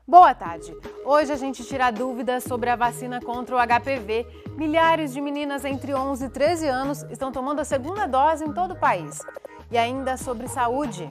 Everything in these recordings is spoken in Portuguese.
Boa tarde. Hoje a gente tira dúvidas sobre a vacina contra o HPV. Milhares de meninas entre 11 e 13 anos estão tomando a segunda dose em todo o país. E ainda sobre saúde.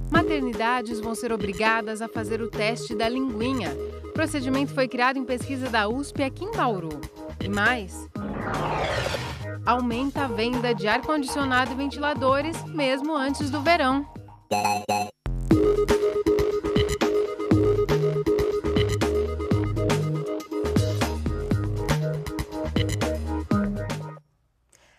Maternidades vão ser obrigadas a fazer o teste da linguinha. O procedimento foi criado em pesquisa da USP aqui em Bauru. E mais, aumenta a venda de ar-condicionado e ventiladores mesmo antes do verão.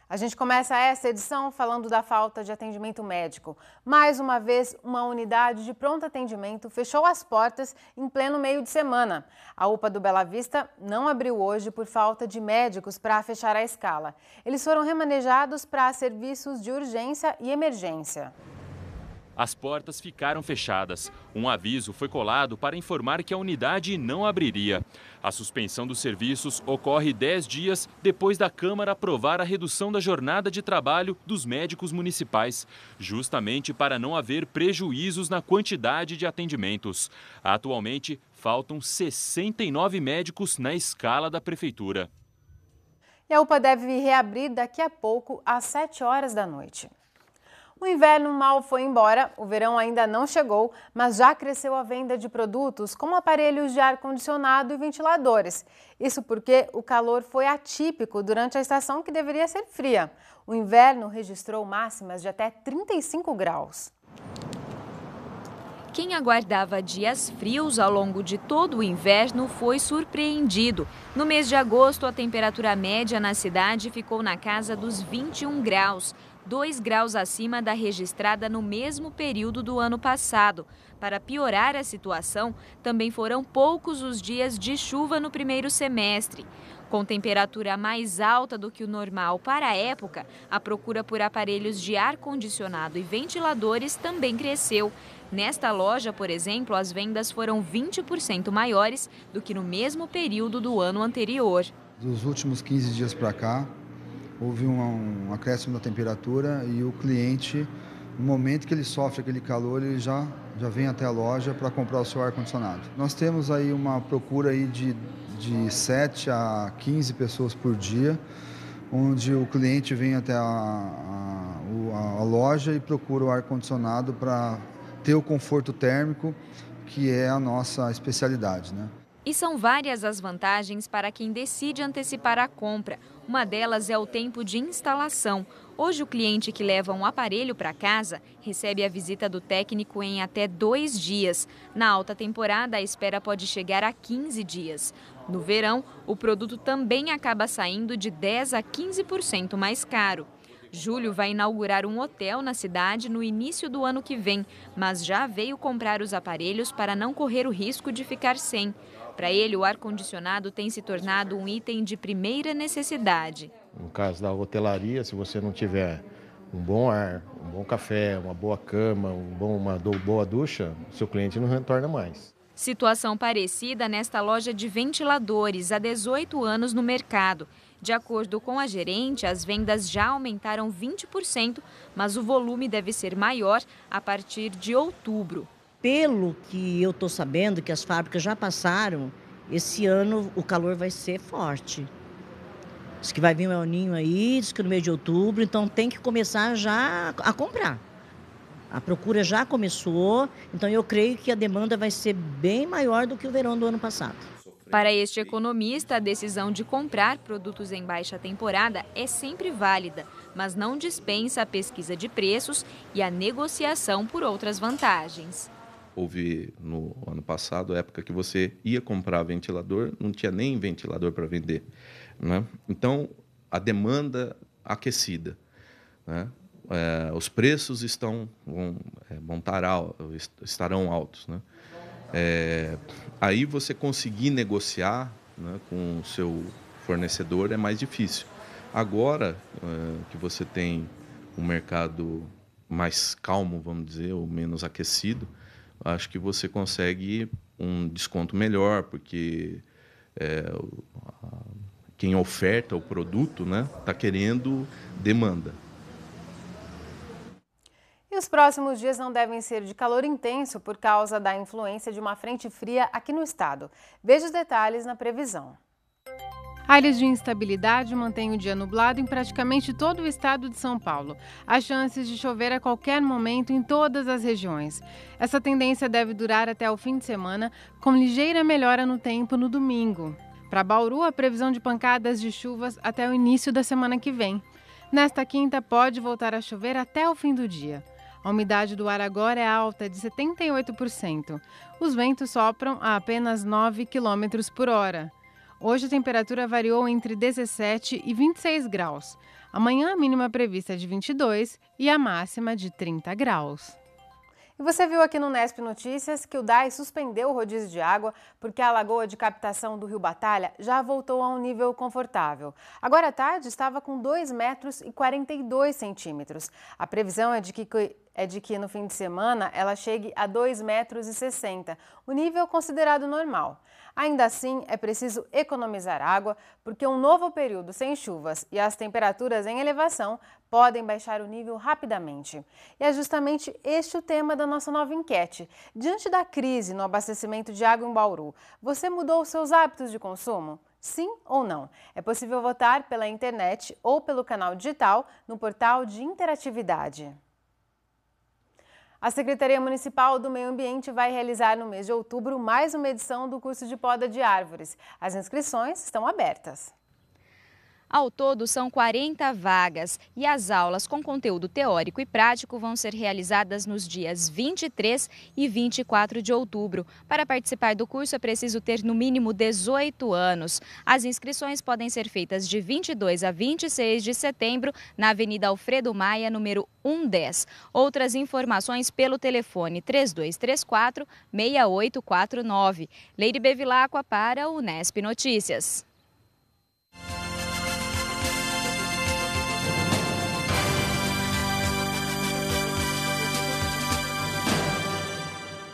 A gente começa essa edição falando da falta de atendimento médico. Mais uma vez, uma unidade de pronto atendimento fechou as portas em pleno meio de semana. A UPA do Bela Vista não abriu hoje por falta de médicos para fechar a escala. Eles foram remanejados para serviços de urgência e emergência. As portas ficaram fechadas. Um aviso foi colado para informar que a unidade não abriria. A suspensão dos serviços ocorre 10 dias depois da Câmara aprovar a redução da jornada de trabalho dos médicos municipais, justamente para não haver prejuízos na quantidade de atendimentos. Atualmente, faltam 69 médicos na escala da Prefeitura. E a UPA deve reabrir daqui a pouco, às 7 horas da noite. O inverno mal foi embora, o verão ainda não chegou, mas já cresceu a venda de produtos como aparelhos de ar-condicionado e ventiladores. Isso porque o calor foi atípico durante a estação que deveria ser fria. O inverno registrou máximas de até 35 graus. Quem aguardava dias frios ao longo de todo o inverno foi surpreendido. No mês de agosto, a temperatura média na cidade ficou na casa dos 21 graus. 2 graus acima da registrada no mesmo período do ano passado. Para piorar a situação, também foram poucos os dias de chuva no primeiro semestre. Com temperatura mais alta do que o normal para a época, a procura por aparelhos de ar-condicionado e ventiladores também cresceu. Nesta loja, por exemplo, as vendas foram 20% maiores do que no mesmo período do ano anterior. Dos últimos 15 dias para cá, houve um acréscimo da temperatura e o cliente, no momento que ele sofre aquele calor, ele já vem até a loja para comprar o seu ar-condicionado. Nós temos aí uma procura aí de 7 a 15 pessoas por dia, onde o cliente vem até a loja e procura o ar-condicionado para ter o conforto térmico, que é a nossa especialidade, né? E são várias as vantagens para quem decide antecipar a compra. Uma delas é o tempo de instalação. Hoje, o cliente que leva um aparelho para casa recebe a visita do técnico em até 2 dias. Na alta temporada, a espera pode chegar a 15 dias. No verão, o produto também acaba saindo de 10% a 15% mais caro. Júlio vai inaugurar um hotel na cidade no início do ano que vem, mas já veio comprar os aparelhos para não correr o risco de ficar sem. Para ele, o ar-condicionado tem se tornado um item de primeira necessidade. No caso da hotelaria, se você não tiver um bom ar, um bom café, uma boa cama, uma boa ducha, seu cliente não retorna mais. Situação parecida nesta loja de ventiladores, há 18 anos no mercado. De acordo com a gerente, as vendas já aumentaram 20%, mas o volume deve ser maior a partir de outubro. Pelo que eu estou sabendo, que as fábricas já passaram, esse ano o calor vai ser forte. Diz que vai vir um El Niño aí, diz que no mês de outubro, então tem que começar já a comprar. A procura já começou, então eu creio que a demanda vai ser bem maior do que o verão do ano passado. Para este economista, a decisão de comprar produtos em baixa temporada é sempre válida, mas não dispensa a pesquisa de preços e a negociação por outras vantagens. Houve no ano passado, a época que você ia comprar ventilador, não tinha nem ventilador para vender, né? Então, a aquecida, né? Os preços estarão altos, né? Aí você conseguir negociar, né, com o seu fornecedor é mais difícil. Agora que você tem um mercado mais calmo, vamos dizer, ou menos aquecido, acho que você consegue um desconto melhor, porque quem oferta o produto, né, está querendo demanda. E E os próximos dias não devem ser de calor intenso por causa da influência de uma frente fria aqui no estado. Veja os detalhes na previsão. Áreas de instabilidade mantêm o dia nublado em praticamente todo o estado de São Paulo. Há chances de chover a qualquer momento em todas as regiões. Essa tendência deve durar até o fim de semana, com ligeira melhora no tempo no domingo. Para Bauru, a previsão de pancadas de chuvas até o início da semana que vem. Nesta quinta, pode voltar a chover até o fim do dia. A umidade do ar agora é alta, de 78%. Os ventos sopram a apenas 9 km por hora. Hoje a temperatura variou entre 17 e 26 graus. Amanhã a mínima prevista é de 22 e a máxima de 30 graus. E você viu aqui no Nesp Notícias que o DAI suspendeu o rodízio de água porque a lagoa de captação do Rio Batalha já voltou a um nível confortável. Agora à tarde estava com 2,42 metros. A previsão é de que no fim de semana ela chegue a 2,60 metros, o nível considerado normal. Ainda assim, é preciso economizar água, porque um novo período sem chuvas e as temperaturas em elevação podem baixar o nível rapidamente. E é justamente este o tema da nossa nova enquete. Diante da crise no abastecimento de água em Bauru, você mudou os seus hábitos de consumo? Sim ou não? É possível votar pela internet ou pelo canal digital no portal de interatividade. A Secretaria Municipal do Meio Ambiente vai realizar no mês de outubro mais uma edição do curso de poda de árvores. As inscrições estão abertas. Ao todo, são 40 vagas e as aulas com conteúdo teórico e prático vão ser realizadas nos dias 23 e 24 de outubro. Para participar do curso, é preciso ter no mínimo 18 anos. As inscrições podem ser feitas de 22 a 26 de setembro na Avenida Alfredo Maia, número 110. Outras informações pelo telefone 3234-6849. Leire Bevilacqua para o Nesp Notícias.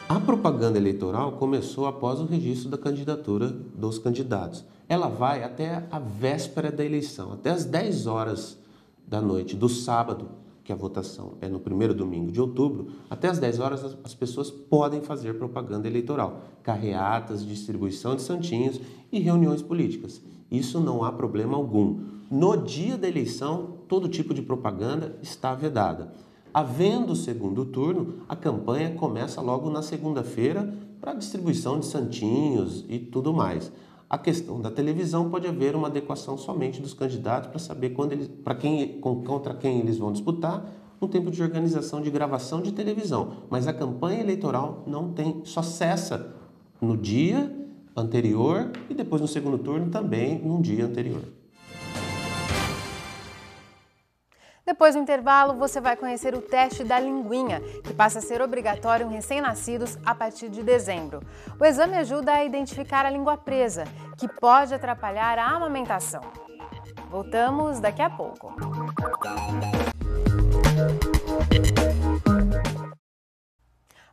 A propaganda eleitoral começou após o registro da candidatura dos candidatos. Ela vai até a véspera da eleição, até as 10 horas da noite do sábado, que a votação é no primeiro domingo de outubro. Até as 10 horas as pessoas podem fazer propaganda eleitoral, carreatas, distribuição de santinhos e reuniões políticas. Isso não há problema algum. No dia da eleição, todo tipo de propaganda está vedada. Havendo o segundo turno, a campanha começa logo na segunda-feira para a distribuição de santinhos e tudo mais. A questão da televisão pode haver uma adequação somente dos candidatos para saber contra quem eles vão disputar, um tempo de organização de gravação de televisão. Mas a campanha eleitoral só cessa no dia anterior e depois no segundo turno também no dia anterior. Depois do intervalo, você vai conhecer o teste da linguinha, que passa a ser obrigatório em recém-nascidos a partir de dezembro. O exame ajuda a identificar a língua presa, que pode atrapalhar a amamentação. Voltamos daqui a pouco.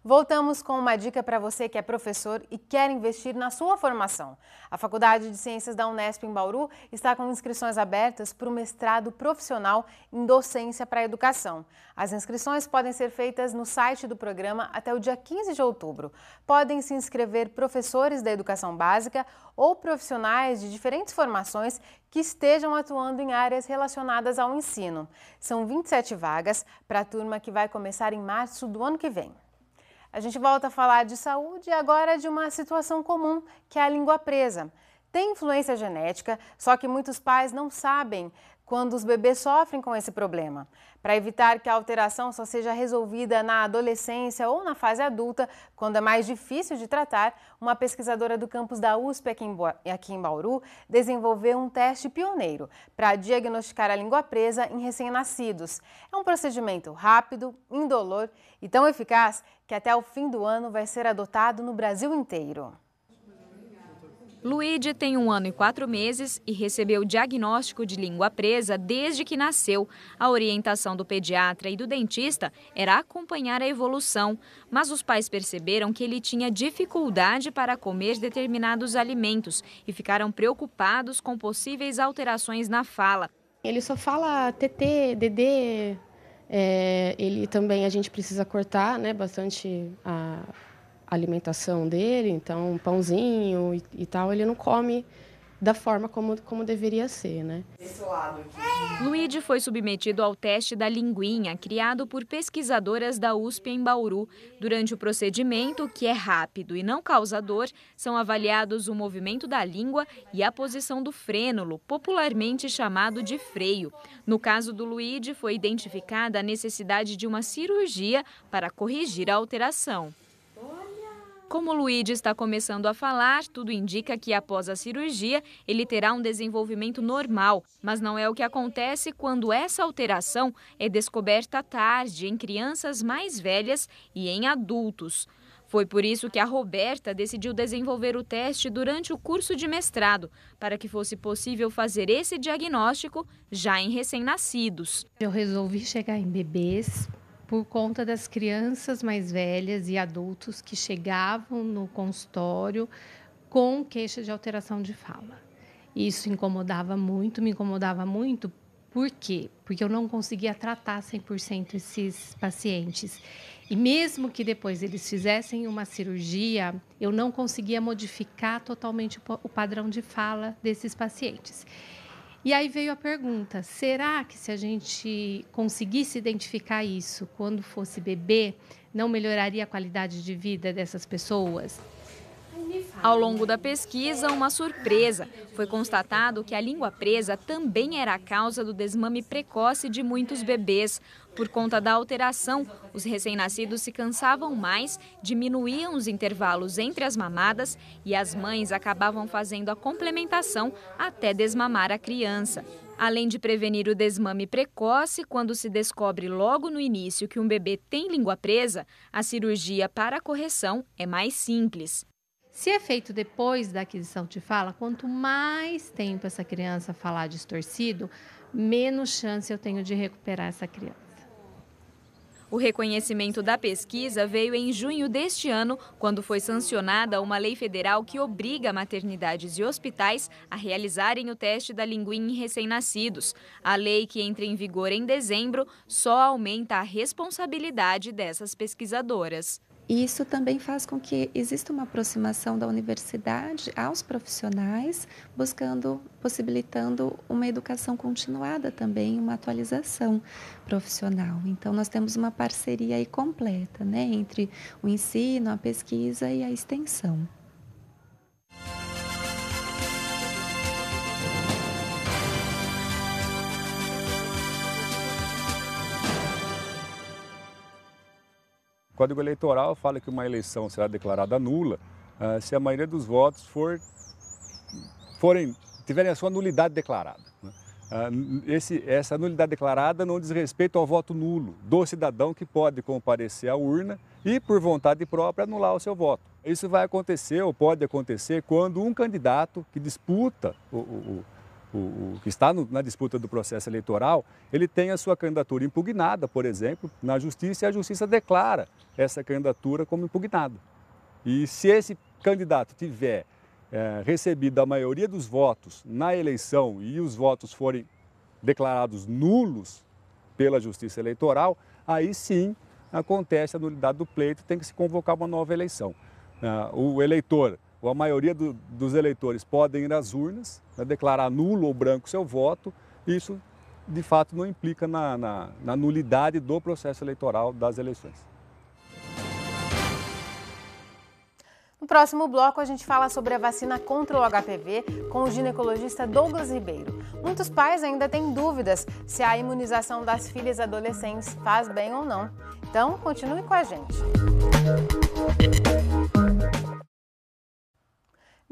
Voltamos com uma dica para você que é professor e quer investir na sua formação. A Faculdade de Ciências da Unesp em Bauru está com inscrições abertas para o mestrado profissional em docência para a educação. As inscrições podem ser feitas no site do programa até o dia 15 de outubro. Podem se inscrever professores da educação básica ou profissionais de diferentes formações que estejam atuando em áreas relacionadas ao ensino. São 27 vagas para a turma que vai começar em março do ano que vem. A gente volta a falar de saúde e agora de uma situação comum, que é a língua presa. Tem influência genética, só que muitos pais não sabem quando os bebês sofrem com esse problema. Para evitar que a alteração só seja resolvida na adolescência ou na fase adulta, quando é mais difícil de tratar, uma pesquisadora do campus da USP aqui em Bauru desenvolveu um teste pioneiro para diagnosticar a língua presa em recém-nascidos. É um procedimento rápido, indolor e tão eficaz que até o fim do ano vai ser adotado no Brasil inteiro. Luíde tem 1 ano e 4 meses e recebeu o diagnóstico de língua presa desde que nasceu. A orientação do pediatra e do dentista era acompanhar a evolução, mas os pais perceberam que ele tinha dificuldade para comer determinados alimentos e ficaram preocupados com possíveis alterações na fala. Ele só fala TT, DD, Ele também, a gente precisa cortar, né, bastante a alimentação dele, então pãozinho e tal, ele não come da forma como deveria ser, né? Esse lado aqui. Luíde foi submetido ao teste da linguinha, criado por pesquisadoras da USP em Bauru. Durante o procedimento, que é rápido e não causa dor, são avaliados o movimento da língua e a posição do frênulo, popularmente chamado de freio. No caso do Luíde, foi identificada a necessidade de uma cirurgia para corrigir a alteração. Como o Luíde está começando a falar, tudo indica que após a cirurgia ele terá um desenvolvimento normal, mas não é o que acontece quando essa alteração é descoberta tarde em crianças mais velhas e em adultos. Foi por isso que a Roberta decidiu desenvolver o teste durante o curso de mestrado, para que fosse possível fazer esse diagnóstico já em recém-nascidos. Eu resolvi chegar em bebês por conta das crianças mais velhas e adultos que chegavam no consultório com queixa de alteração de fala. Isso incomodava muito, me incomodava muito. Por quê? Porque eu não conseguia tratar 100% esses pacientes. E mesmo que depois eles fizessem uma cirurgia, eu não conseguia modificar totalmente o padrão de fala desses pacientes. E aí veio a pergunta, será que se a gente conseguisse identificar isso quando fosse bebê, não melhoraria a qualidade de vida dessas pessoas? Ao longo da pesquisa, uma surpresa. Foi constatado que a língua presa também era a causa do desmame precoce de muitos bebês. Por conta da alteração, os recém-nascidos se cansavam mais, diminuíam os intervalos entre as mamadas e as mães acabavam fazendo a complementação até desmamar a criança. Além de prevenir o desmame precoce, quando se descobre logo no início que um bebê tem língua presa, a cirurgia para a correção é mais simples. Se é feito depois da aquisição de fala, quanto mais tempo essa criança falar distorcido, menos chance eu tenho de recuperar essa criança. O reconhecimento da pesquisa veio em junho deste ano, quando foi sancionada uma lei federal que obriga maternidades e hospitais a realizarem o teste da linguinha em recém-nascidos. A lei, que entra em vigor em dezembro, só aumenta a responsabilidade dessas pesquisadoras. E isso também faz com que exista uma aproximação da universidade aos profissionais, possibilitando uma educação continuada também, uma atualização profissional. Então, nós temos uma parceria aí completa, né, entre o ensino, a pesquisa e a extensão. O Código Eleitoral fala que uma eleição será declarada nula se a maioria dos votos tiverem a sua nulidade declarada. Essa nulidade declarada não diz respeito ao voto nulo do cidadão que pode comparecer à urna e, por vontade própria, anular o seu voto. Isso vai acontecer ou pode acontecer quando um candidato que disputa que está na disputa do processo eleitoral, ele tem a sua candidatura impugnada, por exemplo, na Justiça, e a Justiça declara essa candidatura como impugnada. E se esse candidato tiver recebido a maioria dos votos na eleição e os votos forem declarados nulos pela Justiça Eleitoral, aí sim acontece a nulidade do pleito, tem que se convocar uma nova eleição. O eleitor, ou a maioria dos eleitores, podem ir às urnas, declarar nulo ou branco seu voto. Isso, de fato, não implica na nulidade do processo eleitoral das eleições. No próximo bloco, a gente fala sobre a vacina contra o HPV com o ginecologista Douglas Ribeiro. Muitos pais ainda têm dúvidas se a imunização das filhas adolescentes faz bem ou não. Então, continue com a gente.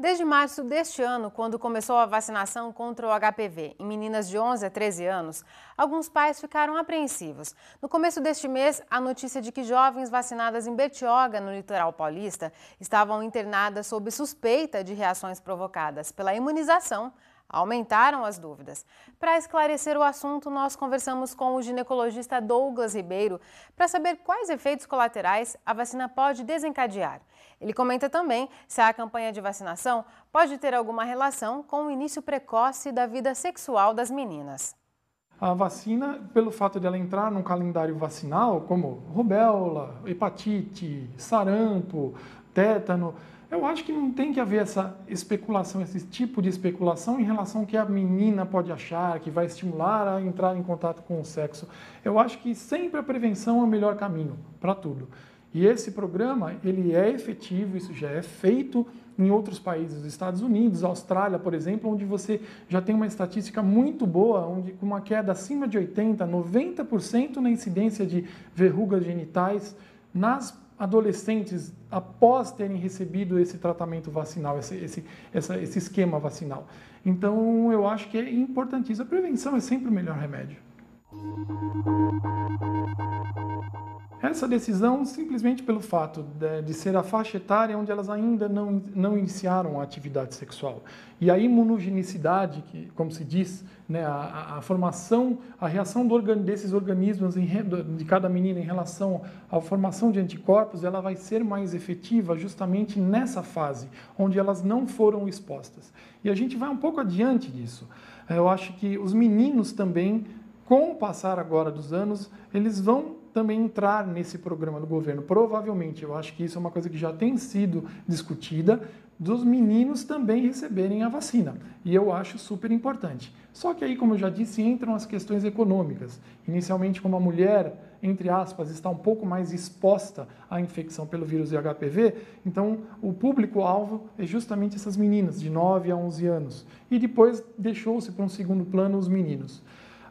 Desde março deste ano, quando começou a vacinação contra o HPV em meninas de 11 a 13 anos, alguns pais ficaram apreensivos. No começo deste mês, a notícia de que jovens vacinadas em Bertioga, no litoral paulista, estavam internadas sob suspeita de reações provocadas pela imunização, aumentaram as dúvidas. Para esclarecer o assunto, nós conversamos com o ginecologista Douglas Ribeiro para saber quais efeitos colaterais a vacina pode desencadear. Ele comenta também se a campanha de vacinação pode ter alguma relação com o início precoce da vida sexual das meninas. A vacina, pelo fato de ela entrar num calendário vacinal, como rubéola, hepatite, sarampo, tétano, eu acho que não tem que haver essa especulação, esse tipo de especulação em relação ao que a menina pode achar, que vai estimular a entrar em contato com o sexo. Eu acho que sempre a prevenção é o melhor caminho para tudo. E esse programa, ele é efetivo, isso já é feito em outros países, Estados Unidos, Austrália, por exemplo, onde você já tem uma estatística muito boa, onde com uma queda acima de 80%, 90% na incidência de verrugas genitais nas adolescentes após terem recebido esse tratamento vacinal, esse esquema vacinal. Então, eu acho que é importantíssimo. A prevenção é sempre o melhor remédio. Essa decisão, simplesmente pelo fato de ser a faixa etária onde elas ainda não iniciaram a atividade sexual. E a imunogenicidade, que, como se diz, né, a formação, a reação desses organismos de cada menina em relação à formação de anticorpos, ela vai ser mais efetiva justamente nessa fase, onde elas não foram expostas. E a gente vai um pouco adiante disso. Eu acho que os meninos também, com o passar agora dos anos, eles vão também entrar nesse programa do governo. Provavelmente, eu acho que isso é uma coisa que já tem sido discutida, dos meninos também receberem a vacina. E eu acho super importante. Só que aí, como eu já disse, entram as questões econômicas. Inicialmente, como a mulher, entre aspas, está um pouco mais exposta à infecção pelo vírus de HPV, então o público-alvo é justamente essas meninas, de 9 a 11 anos. E depois deixou-se para um segundo plano os meninos.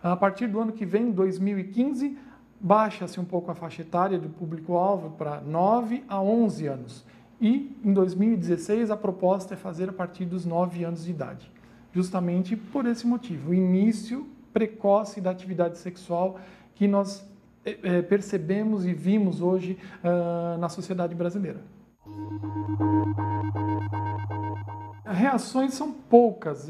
A partir do ano que vem, 2015, baixa-se um pouco a faixa etária do público-alvo para 9 a 11 anos. E, em 2016, a proposta é fazer a partir dos 9 anos de idade. Justamente por esse motivo, o início precoce da atividade sexual que nós percebemos e vimos hoje na sociedade brasileira. Reações são poucas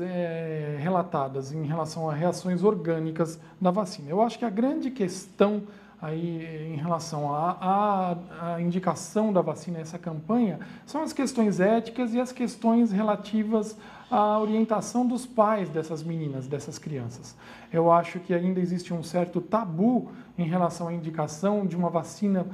relatadas em relação a reações orgânicas da vacina. Eu acho que a grande questão aí em relação à indicação da vacina, essa campanha, são as questões éticas e as questões relativas à orientação dos pais dessas meninas, dessas crianças. Eu acho que ainda existe um certo tabu em relação à indicação de uma vacina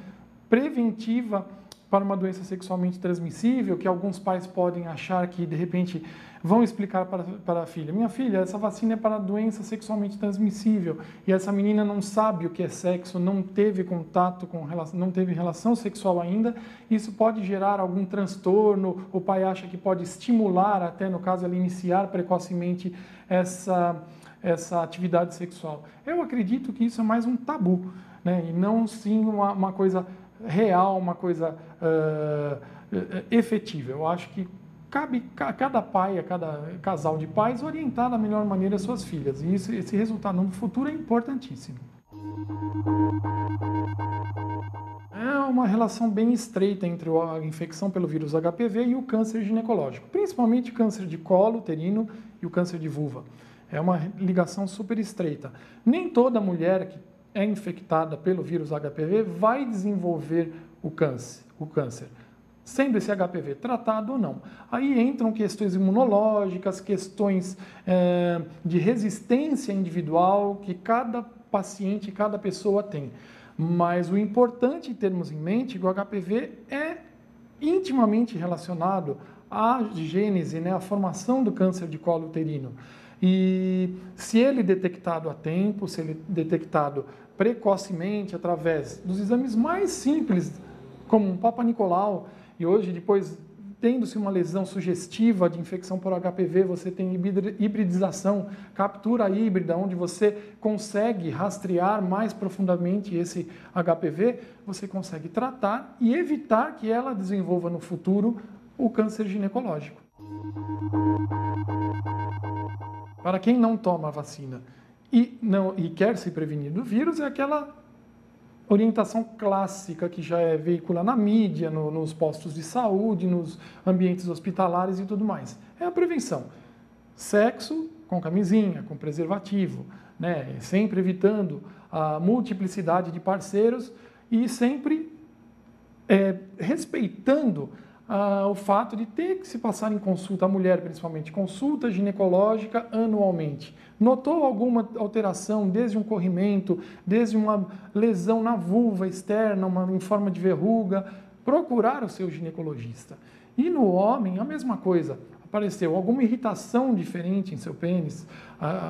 preventiva para uma doença sexualmente transmissível, que alguns pais podem achar que, de repente, vão explicar para a filha: minha filha, essa vacina é para doença sexualmente transmissível, e essa menina não sabe o que é sexo, não teve contato não teve relação sexual ainda, isso pode gerar algum transtorno, o pai acha que pode estimular, até no caso, ela iniciar precocemente essa atividade sexual. Eu acredito que isso é mais um tabu, né? E não sim uma coisa real, uma coisa efetiva. Eu acho que cabe a cada pai, a cada casal de pais, orientar da melhor maneira as suas filhas. E esse resultado no futuro é importantíssimo. É uma relação bem estreita entre a infecção pelo vírus HPV e o câncer ginecológico, principalmente o câncer de colo uterino e o câncer de vulva. É uma ligação super estreita. Nem toda mulher que é infectada pelo vírus HPV vai desenvolver o câncer, sendo esse HPV tratado ou não. Aí entram questões imunológicas, questões de resistência individual que cada paciente, cada pessoa tem. Mas o importante termos em mente que o HPV é intimamente relacionado à gênese, né, à formação do câncer de colo uterino. E se ele detectado a tempo, se ele detectado precocemente, através dos exames mais simples, como um Papa Nicolau, e hoje, depois, tendo-se uma lesão sugestiva de infecção por HPV, você tem hibridização, captura híbrida, onde você consegue rastrear mais profundamente esse HPV, você consegue tratar e evitar que ela desenvolva no futuro o câncer ginecológico. Para quem não toma a vacina e quer se prevenir do vírus, é aquela orientação clássica que já é veiculada na mídia, nos postos de saúde, nos ambientes hospitalares e tudo mais. É a prevenção. Sexo com camisinha, com preservativo, né? Sempre evitando a multiplicidade de parceiros e sempre respeitando o fato de ter que se passar em consulta, a mulher principalmente, consulta ginecológica anualmente. Notou alguma alteração, desde um corrimento, desde uma lesão na vulva externa, em forma de verruga, procurar o seu ginecologista. E no homem, a mesma coisa. Apareceu alguma irritação diferente em seu pênis,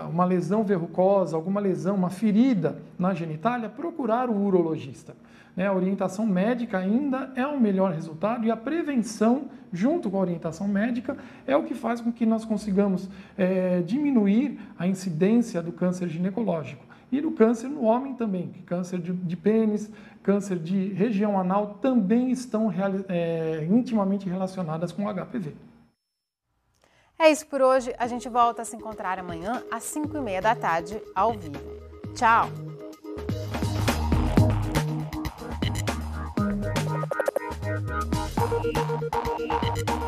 uma lesão verrucosa, alguma lesão, uma ferida na genitália, procurar o urologista. A orientação médica ainda é o melhor resultado e a prevenção, junto com a orientação médica, é o que faz com que nós consigamos diminuir a incidência do câncer ginecológico. E do câncer no homem também, que câncer de pênis, câncer de região anal também estão intimamente relacionadas com o HPV. É isso por hoje, a gente volta a se encontrar amanhã às 5h30 da tarde, ao vivo. Tchau!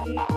Thank you.